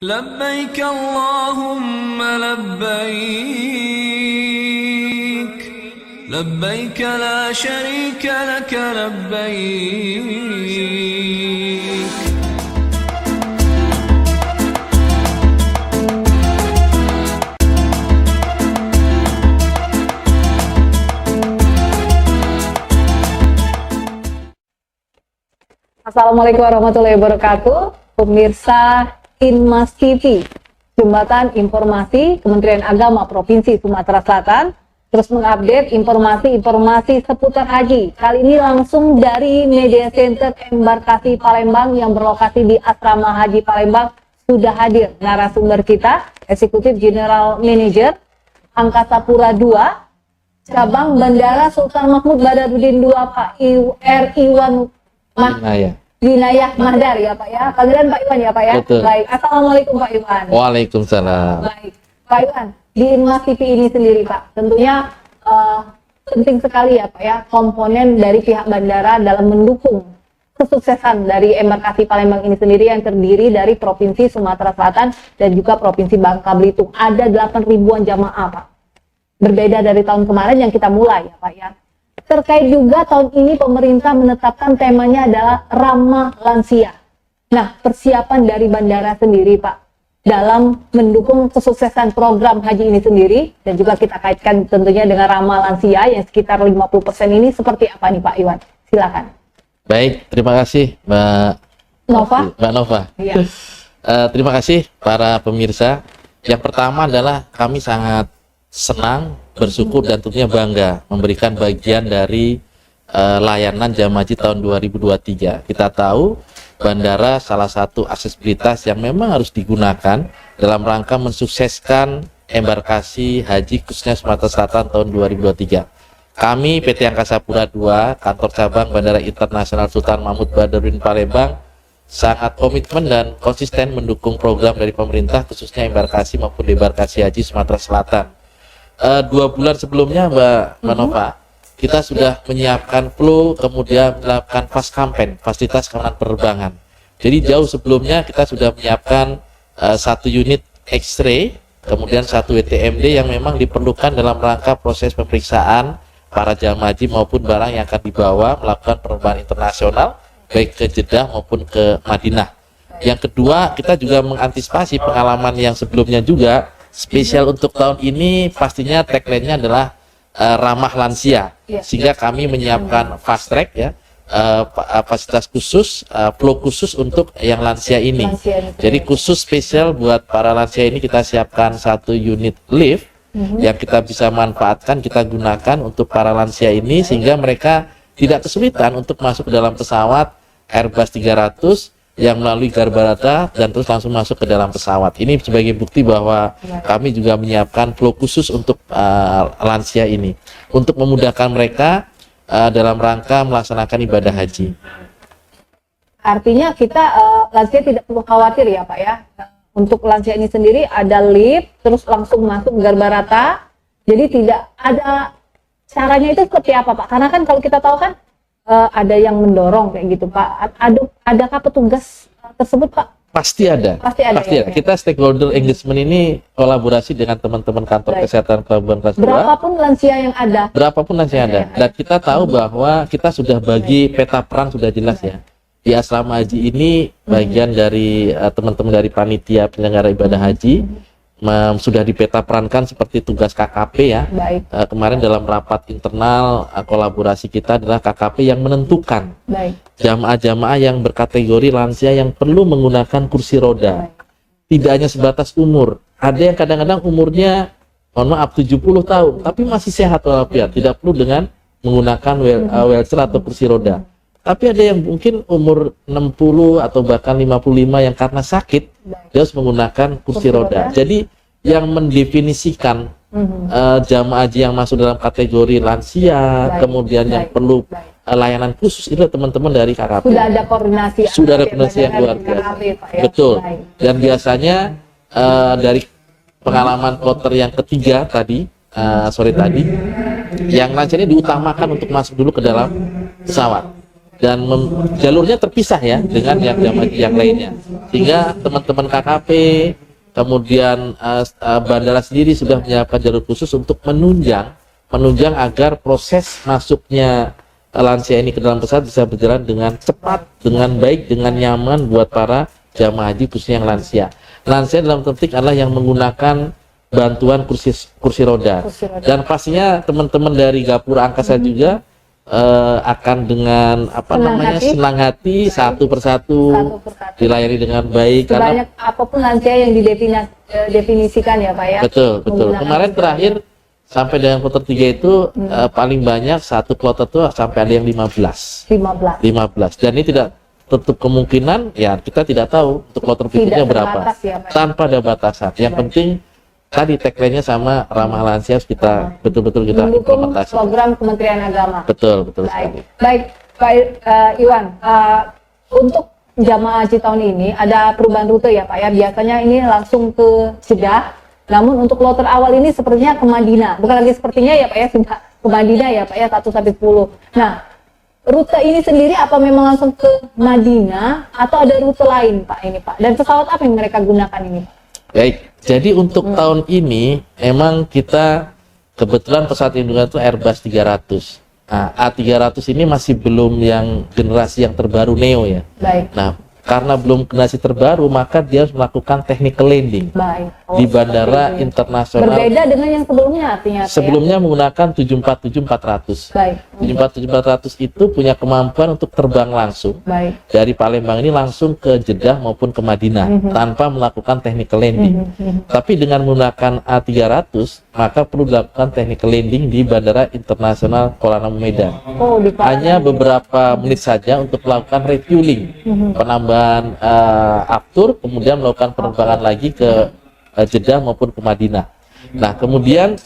لبيك اللهم لبيك لبيك لا شريك لك لبيك. Assalamualaikum warahmatullahi wabarakatuh. Pemirsa Inmas TV, Jembatan Informasi Kementerian Agama Provinsi Sumatera Selatan, terus mengupdate informasi-informasi seputar haji. Kali ini langsung dari Media Center Embarkasi Palembang yang berlokasi di Asrama Haji Palembang. Sudah hadir narasumber kita, Eksekutif General Manager Angkasa Pura II, Cabang Bandara Sultan Mahmud Badarudin II, Pak Iwan Winayah Mahdar ya Pak ya, panggilan Pak Iwan ya Pak ya. Betul. Baik, Assalamualaikum Pak Iwan. Waalaikumsalam. Baik, Pak Iwan, di Inmas TV ini sendiri Pak, tentunya penting sekali ya Pak ya, komponen dari pihak bandara dalam mendukung kesuksesan dari embarkasi Palembang ini sendiri yang terdiri dari Provinsi Sumatera Selatan dan juga Provinsi Bangka Belitung. Ada 8 ribuan jamaah Pak. Berbeda dari tahun kemarin yang kita mulai ya Pak ya. Terkait juga tahun ini pemerintah menetapkan temanya adalah ramah lansia. Nah, persiapan dari bandara sendiri Pak dalam mendukung kesuksesan program haji ini sendiri dan juga kita kaitkan tentunya dengan ramah lansia yang sekitar 50% ini seperti apa nih Pak Iwan? Silakan. Baik, terima kasih Mbak Nova. Iya. Terima kasih para pemirsa. Yang pertama adalah kami sangat senang, bersyukur dan tentunya bangga memberikan bagian dari layanan jamaah haji tahun 2023. Kita tahu bandara salah satu aksesibilitas yang memang harus digunakan dalam rangka mensukseskan embarkasi haji khususnya Sumatera Selatan tahun 2023. Kami PT Angkasa Pura II, Kantor Cabang Bandara Internasional Sultan Mahmud Badarudin Palembang sangat komitmen dan konsisten mendukung program dari pemerintah khususnya embarkasi maupun debarkasi haji Sumatera Selatan. 2 bulan sebelumnya Mbak Nova, kita sudah menyiapkan flow, kemudian melakukan fast campaign, fasilitas keamanan penerbangan. Jadi jauh sebelumnya kita sudah menyiapkan 1 unit X-ray, kemudian 1 WTMD yang memang diperlukan dalam rangka proses pemeriksaan para jamaah haji maupun barang yang akan dibawa melakukan penerbangan internasional, baik ke Jeddah maupun ke Madinah. Yang kedua, kita juga mengantisipasi pengalaman yang sebelumnya juga. Spesial untuk tahun ini pastinya tagline-nya adalah ramah lansia, sehingga kami menyiapkan fast track ya, fasilitas khusus, flow khusus untuk yang lansia ini. Jadi khusus spesial buat para lansia ini kita siapkan 1 unit lift yang kita bisa manfaatkan, kita gunakan untuk para lansia ini sehingga mereka tidak kesulitan untuk masuk ke dalam pesawat Airbus 300 yang melalui Garbarata dan terus langsung masuk ke dalam pesawat. Ini sebagai bukti bahwa kami juga menyiapkan flow khusus untuk lansia ini untuk memudahkan mereka dalam rangka melaksanakan ibadah haji. Artinya kita lansia tidak perlu khawatir ya Pak ya. Untuk lansia ini sendiri ada lift terus langsung masuk Garbarata. Jadi tidak ada caranya itu seperti apa Pak? Karena kan kalau kita tahu kan ada yang mendorong kayak gitu Pak. Adakah petugas tersebut Pak? Pasti ada. Pasti ada. Ya? Kita stakeholder engagement ini kolaborasi dengan teman-teman kantor kesehatan Pelabuhan Kelas 2. Berapapun lansia yang ada. Dan kita tahu bahwa kita sudah bagi peta peran sudah jelas ya. Di asrama haji ini bagian dari teman-teman dari panitia penyelenggara ibadah haji sudah dipeta perankan seperti tugas KKP ya. Kemarin dalam rapat internal kolaborasi kita adalah KKP yang menentukan jamaah-jamaah yang berkategori lansia yang perlu menggunakan kursi roda. Tidak hanya sebatas umur. Ada yang kadang-kadang umurnya 70 tahun tapi masih sehat walafiat, tidak perlu dengan menggunakan wheelchair atau kursi roda. Tapi ada yang mungkin umur 60 atau bahkan 55 yang karena sakit dia harus menggunakan kursi roda. Jadi yang mendefinisikan jamaah haji yang masuk dalam kategori lansia, kemudian yang perlu layanan khusus itu teman-teman dari KKP. Sudah ada koordinasi. Sudah ada koordinasi yang luar biasa. Betul. Dan biasanya dari pengalaman kloter yang ketiga tadi, sore tadi, yang lansia ini diutamakan untuk masuk dulu ke dalam pesawat. dan jalurnya terpisah ya dengan yang jamaah haji yang lainnya, sehingga teman-teman KKP kemudian bandara sendiri sudah menyiapkan jalur khusus untuk menunjang agar proses masuknya lansia ini ke dalam pesawat bisa berjalan dengan cepat, dengan baik, dengan nyaman buat para jamaah haji khususnya yang lansia. Lansia dalam penting adalah yang menggunakan bantuan kursi roda. Dan pastinya teman-teman dari Gapura Angkasa juga akan dengan senang hati satu persatu dilayani dengan baik. Sebanyak apapun lansia yang didefinisikan ya Pak ya. Betul. Kemarin terakhir sampai dengan kloter 3 itu paling banyak satu kloter itu sampai ada yang 15. Dan ini tidak tutup kemungkinan, ya kita tidak tahu untuk kloter berikutnya berapa. Ya, tanpa ada batasan. Yang penting tadi tagline-nya sama ramah lansia, harus kita betul-betul kita implementasi. Program Kementerian Agama. Betul. Baik, Pak Iwan, untuk jamaah haji tahun ini ada perubahan rute ya Pak ya. Biasanya ini langsung ke Jeddah. Namun untuk kloter awal ini sepertinya ke Madinah. Bukan lagi sepertinya ya Pak ya, sudah ke Madinah ya Pak ya 1 sampai 10. Nah, rute ini sendiri apa memang langsung ke Madinah atau ada rute lain Pak ini Pak? Dan pesawat apa yang mereka gunakan ini Pak? Baik, jadi untuk tahun ini memang kita kebetulan pesawat yang digunakan itu Airbus 300. Nah, A300 ini masih belum yang generasi yang terbaru Neo ya. Baik. Nah, karena belum generasi terbaru, maka dia harus melakukan technical landing di bandara internasional. Berbeda dengan yang sebelumnya artinya. Sebelumnya menggunakan 747-400. Baik. 747-400 itu punya kemampuan untuk terbang langsung dari Palembang ini langsung ke Jeddah maupun ke Madinah tanpa melakukan technical landing. Tapi dengan menggunakan A300, maka perlu dilakukan technical landing di Bandara Internasional Kuala Namu Medan. Hanya beberapa menit saja untuk melakukan refueling, penambahan aftur, kemudian melakukan penerbangan lagi ke Jeddah maupun ke Madinah. Nah, kemudian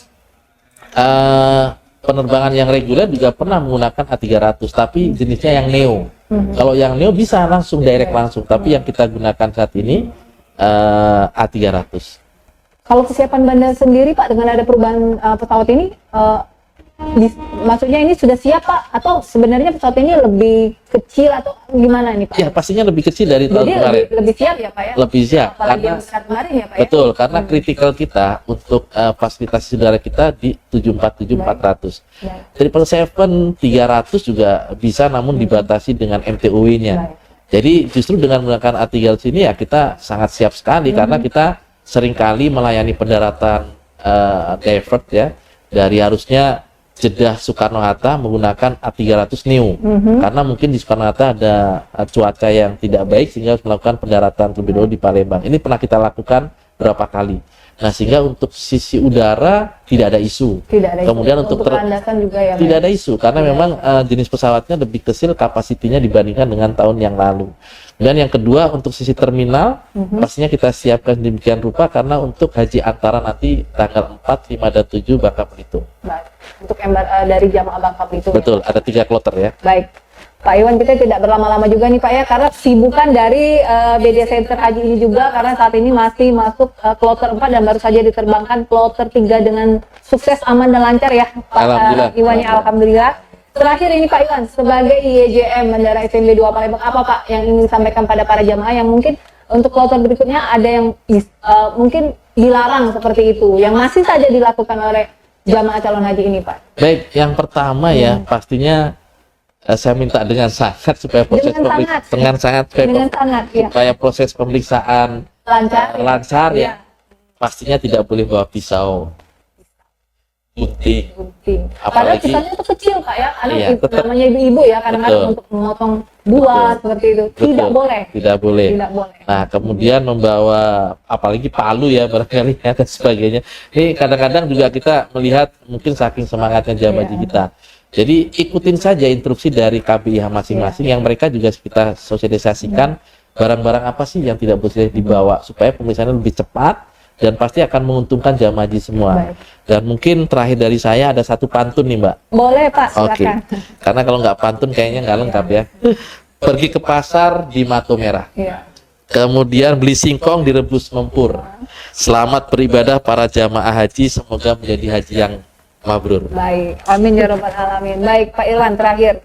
penerbangan yang reguler juga pernah menggunakan A300, tapi jenisnya yang Neo. Kalau yang Neo bisa langsung direct langsung, tapi yang kita gunakan saat ini A300. Kalau kesiapan bandara sendiri Pak dengan ada perubahan pesawat ini, maksudnya ini sudah siap Pak? Atau sebenarnya pesawat ini lebih kecil atau gimana nih Pak? Ya pastinya lebih kecil dari tahun kemarin. Lebih siap ya Pak ya? Lebih siap. Apalagi yang kemarin ya Pak ya? Betul, karena kritikal kita untuk fasilitas udara kita di 747-400. Dari 737-300 juga bisa, namun dibatasi dengan MTUW-nya. Jadi justru dengan menggunakan A300 ini ya kita sangat siap sekali, karena kita seringkali melayani pendaratan divert ya, dari harusnya Jeddah Soekarno-Hatta menggunakan A300 Neo, karena mungkin di Soekarno-Hatta ada cuaca yang tidak baik sehingga harus melakukan pendaratan terlebih dahulu di Palembang. Ini pernah kita lakukan berapa kali. Nah, sehingga untuk sisi udara tidak ada isu. Kemudian untuk landasan juga ya, tidak ada isu, karena memang jenis pesawatnya lebih kecil kapasitinya dibandingkan dengan tahun yang lalu. Dan yang kedua, untuk sisi terminal pastinya kita siapkan demikian rupa, karena untuk haji antara nanti tanggal 4, 5, dan 7 Bangka Belitung. Baik. Untuk dari jamaah Bangka Belitung. Betul, ya? Ada 3 kloter ya. Baik. Pak Iwan, kita tidak berlama-lama juga nih Pak ya, karena kesibukan dari Media Center Haji ini juga, karena saat ini masih masuk kloter 4 dan baru saja diterbangkan kloter 3 dengan sukses, aman dan lancar ya Pak Iwan ya, alhamdulillah. Terakhir ini Pak Iwan, sebagai IEJM Bandara SMB 2 Palembang, apa Pak yang ingin disampaikan pada para jamaah yang mungkin untuk kloter berikutnya ada yang mungkin dilarang seperti itu, yang masih saja dilakukan oleh jamaah calon haji ini Pak? Baik, yang pertama ya pastinya saya minta dengan sangat supaya proses supaya proses pemeriksaan lancar ya. Pastinya tidak boleh bawa pisau, gunting. Padahal pisaunya itu kecil Pak ya, karena namanya ibu-ibu ya, kadang-kadang untuk memotong buah seperti itu. Tidak boleh. Nah, kemudian membawa apalagi palu ya barangkali ya, dan sebagainya. Ini kadang-kadang juga kita melihat mungkin saking semangatnya jamaah haji kita. Jadi ikutin saja instruksi dari KBIH masing-masing, yang mereka juga kita sosialisasikan barang-barang apa sih yang tidak boleh dibawa, supaya pemeriksaannya lebih cepat dan pasti akan menguntungkan jamaah haji semua. Dan mungkin terakhir dari saya ada satu pantun nih Mbak. Boleh Pak, silakan. Karena kalau nggak pantun kayaknya nggak lengkap ya. Pergi ke pasar di Mato Merah. Kemudian beli singkong direbus mempur. Selamat beribadah para jamaah haji, semoga menjadi haji yang mabrur. Baik, amin ya robbal alamin. Baik Pak Irwan, terakhir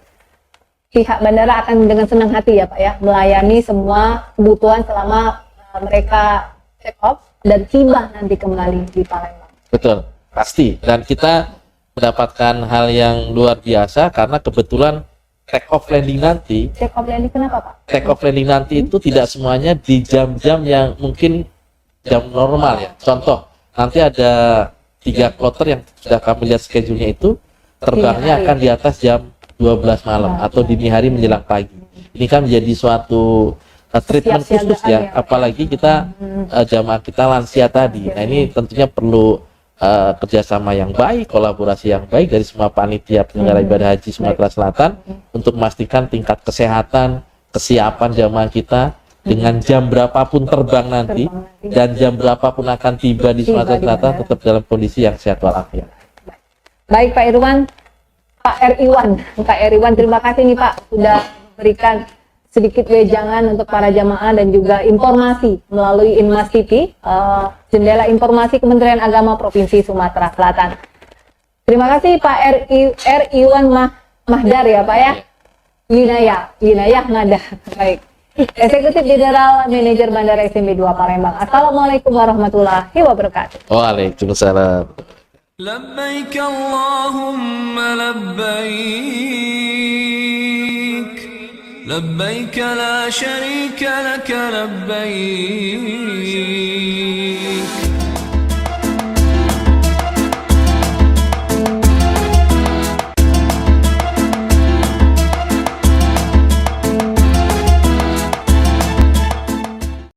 pihak bandara akan dengan senang hati ya Pak ya melayani semua kebutuhan selama mereka take off dan tiba nanti kembali di Palembang. Betul, pasti. Dan kita mendapatkan hal yang luar biasa karena kebetulan take off landing nanti. Take off landing kenapa Pak? Take off landing nanti itu tidak semuanya di jam-jam yang mungkin jam normal ya. Contoh, nanti ada 3 kloter yang sudah kami lihat schedule-nya itu terbangnya akan di atas jam 12 malam atau dini hari menjelang pagi. Ini kan menjadi suatu treatment khusus ya, apalagi kita jamaah kita lansia tadi. Nah ini tentunya perlu kerjasama yang baik, kolaborasi yang baik dari semua panitia penyelenggara ibadah haji Sumatera Selatan untuk memastikan tingkat kesehatan, kesiapan jamaah kita dengan jam berapapun terbang nanti dan jam berapapun akan tiba di Sumatera Selatan tetap dalam kondisi yang sehat walafiat. Baik Pak Irwan, Pak Irwan, terima kasih nih Pak sudah berikan sedikit wejangan untuk para jamaah dan juga informasi melalui Inmas TV, jendela informasi Kementerian Agama Provinsi Sumatera Selatan. Terima kasih Pak Irwan Mahdar ya Pak ya, Winayah Mahdar. Baik, Eksekutif General Manajer Bandara SMB 2 Palembang. Assalamualaikum warahmatullahi wabarakatuh. Waalaikumsalam. لبيك اللهم لبيك لبيك لا شريك لك لبيك